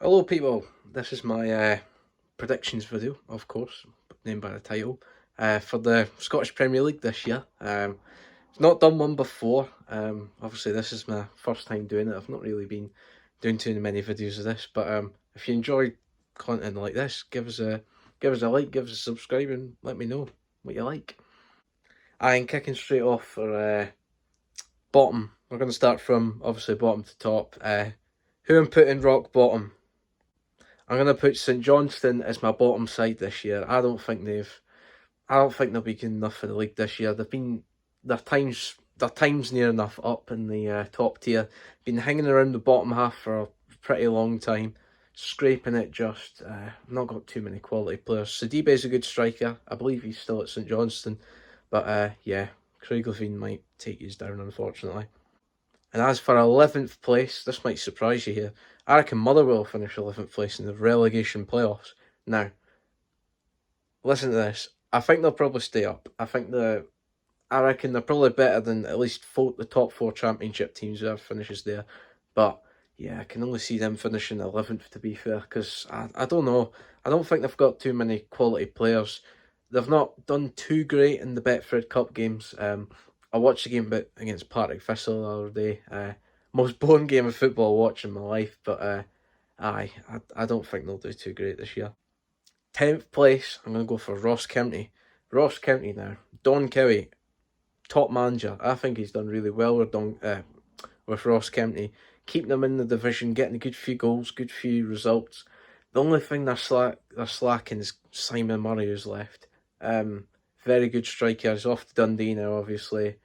Hello people, this is my predictions video, of course, named by the title, for the Scottish Premier League this year. I've not done one before, obviously this is my first time doing it. I've not really been doing too many videos of this, but if you enjoy content like this, give us a like, give us a subscribe and let me know what you like. I'm kicking straight off for bottom. We're going to start from, obviously, bottom to top. Who I'm putting rock bottom? I'm gonna put St Johnstone as my bottom side this year. I don't think they'll be good enough for the league this year. Their times near enough up in the top tier. Been hanging around the bottom half for a pretty long time, scraping it just. Not got too many quality players. Sidibe's a good striker. I believe he's still at St Johnstone, but yeah, Craig Levein might take you down unfortunately. And as for 11th place, this might surprise you here. I reckon Motherwell will finish 11th place in the relegation playoffs. Now, listen to this. I think they'll probably stay up. I reckon they're probably better than at least the top four championship teams who have finishes there. But yeah, I can only see them finishing 11th to be fair, because I don't know. I don't think they've got too many quality players. They've not done too great in the Betfred Cup games. I watched the game against Partick Thistle the other day. Most boring game of football I watched in my life, but I don't think they'll do too great this year. 10th place, I'm going to go for Ross County. Ross County now. Don Cowie, top manager. I think he's done really well with Ross County. Keeping them in the division, getting a good few goals, good few results. The only thing they're slacking is Simon Murray who's left. Very good striker. He's off to Dundee now, obviously.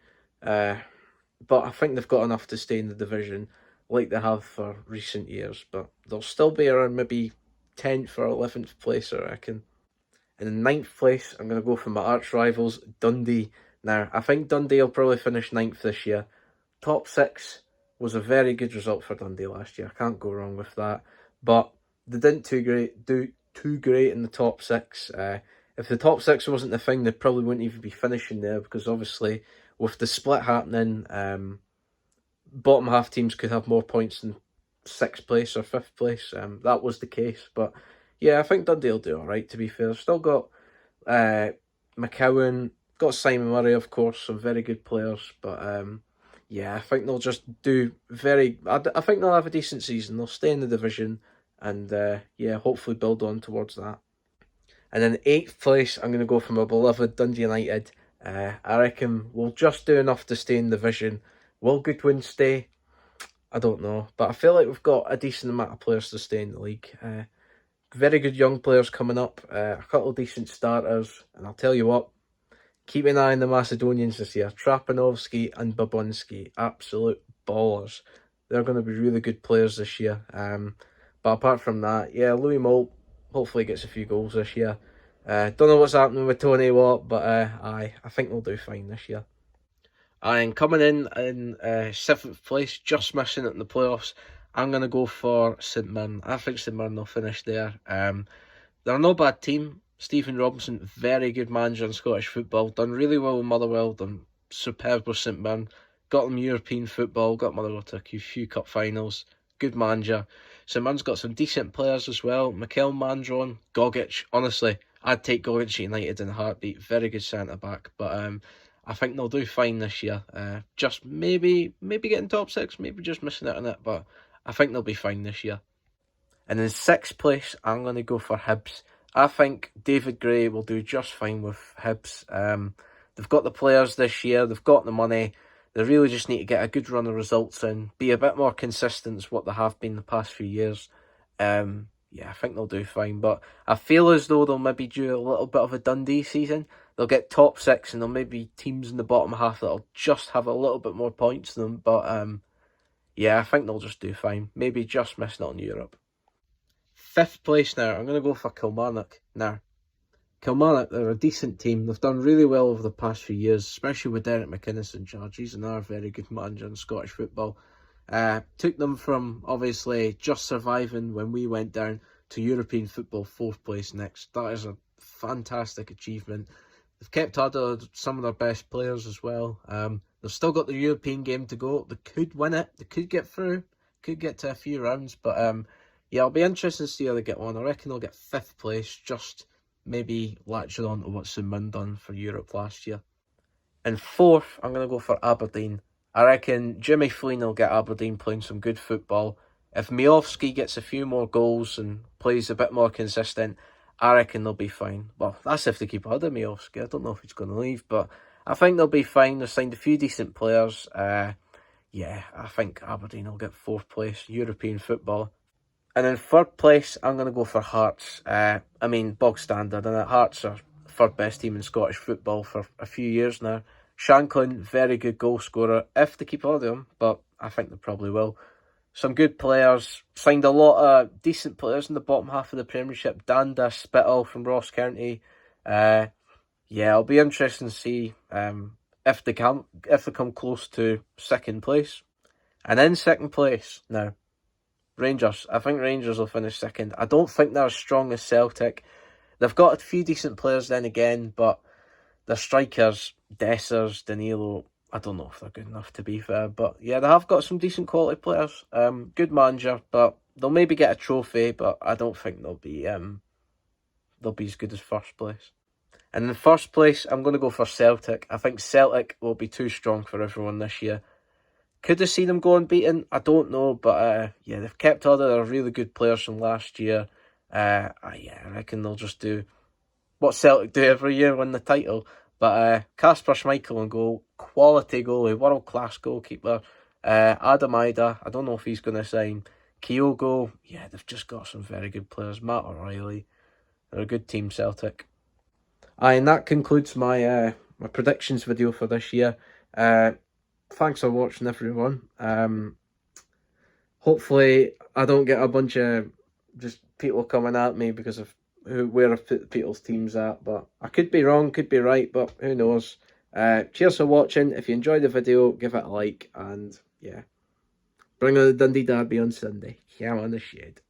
But I think they've got enough to stay in the division like they have for recent years. But they'll still be around maybe 10th or 11th place, I reckon. And in 9th place, I'm going to go for my arch rivals, Dundee. Now, I think Dundee will probably finish 9th this year. Top 6 was a very good result for Dundee last year. I can't go wrong with that. But they didn't do too great in the top 6. If the top 6 wasn't the thing, they probably wouldn't even be finishing there, because obviously with the split happening, bottom half teams could have more points than 6th place or 5th place. That was the case. But yeah, I think Dundee will do alright, to be fair. Still got McCowan, got Simon Murray, of course, some very good players. But yeah, I think they'll just do I think they'll have a decent season. They'll stay in the division and yeah, hopefully build on towards that. And in 8th place, I'm going to go for my beloved Dundee United. I reckon we'll just do enough to stay in the division. Will Goodwin stay? I don't know. But I feel like we've got a decent amount of players to stay in the league. Very good young players coming up. A couple of decent starters. And I'll tell you what, keep an eye on the Macedonians this year. Trapanovski and Babunski. Absolute ballers. They're going to be really good players this year. But apart from that, yeah, Louis Moult hopefully gets a few goals this year. Don't know what's happening with Tony Watt, but I think we'll do fine this year. And coming in 7th place, just missing it in the playoffs, I'm going to go for St Mirren. I think St Mirren will finish there. They're no bad team. Stephen Robinson, very good manager in Scottish football. Done really well with Motherwell, done superb with St Mirren. Got them European football, got Motherwell to a few cup finals. Good manager. St Mirren's got some decent players as well. Mikel Mandron, Gogic. Honestly, I'd take Gogic at United in a heartbeat. Very good centre-back. But I think they'll do fine this year. Just maybe getting top 6, maybe just missing out on it. But I think they'll be fine this year. And in 6th place, I'm going to go for Hibs. I think David Gray will do just fine with Hibs. They've got the players this year. They've got the money. They really just need to get a good run of results in, be a bit more consistent as what they have been the past few years. Yeah, I think they'll do fine. But I feel as though they'll maybe do a little bit of a Dundee season. They'll get top 6 and there'll maybe teams in the bottom half that'll just have a little bit more points than them. But yeah, I think they'll just do fine. Maybe just missing out on Europe. 5th place now, I'm going to go for Kilmarnock. Now, Kilmarnock, they're a decent team. They've done really well over the past few years, especially with Derek McInnes in charge. He's another very good manager in Scottish football. Took them from, obviously, just surviving when we went down to European football 4th place next. That is a fantastic achievement. They've kept hold of some of their best players as well. They've still got the European game to go. They could win it. They could get through. Could get to a few rounds. But yeah, it'll be interesting to see how they get on. I reckon they'll get 5th place, just maybe latching on to what St Mirren done for Europe last year. And 4th, I'm going to go for Aberdeen. I reckon Jimmy Flynn will get Aberdeen playing some good football. If Miovski gets a few more goals and plays a bit more consistent, I reckon they'll be fine. Well, that's if they keep hold of Miovski. I don't know if he's going to leave, but I think they'll be fine. They've signed a few decent players. Yeah, I think Aberdeen will get 4th place, European football. And in 3rd place, I'm going to go for Hearts. I mean, bog standard, and Hearts are 3rd best team in Scottish football for a few years now. Shanklin, very good goal scorer, if they keep hold of him, but I think they probably will. Some good players, signed a lot of decent players in the bottom half of the Premiership. Danda, Spittle from Ross County. Yeah, it'll be interesting to see if they come close to 2nd place. And in 2nd place, now, Rangers. I think Rangers will finish 2nd. I don't think they're as strong as Celtic. They've got a few decent players then again, but their strikers, Dessers, Danilo, I don't know if they're good enough to be fair. But yeah, they have got some decent quality players. Good manager, but they'll maybe get a trophy, but I don't think they'll be as good as 1st place. And in 1st place, I'm going to go for Celtic. I think Celtic will be too strong for everyone this year. Could have seen them go unbeaten? I don't know, but yeah, they've kept all their really good players from last year. Yeah, I reckon they'll just do what Celtic do every year, win the title. But Kasper Schmeichel on goal, quality goalie, world-class goalkeeper. Adam Ida, I don't know if he's going to sign. Kyogo, yeah, they've just got some very good players. Matt O'Reilly, they're a good team, Celtic. And that concludes my my predictions video for this year. Thanks for watching, everyone. Hopefully I don't get a bunch of just people coming at me because of where I've put people's teams at, but I could be wrong, could be right, but who knows. Cheers for watching. If you enjoyed the video, give it a like, and yeah, bring on the Dundee Derby on Sunday. Yeah, I'm on the shed.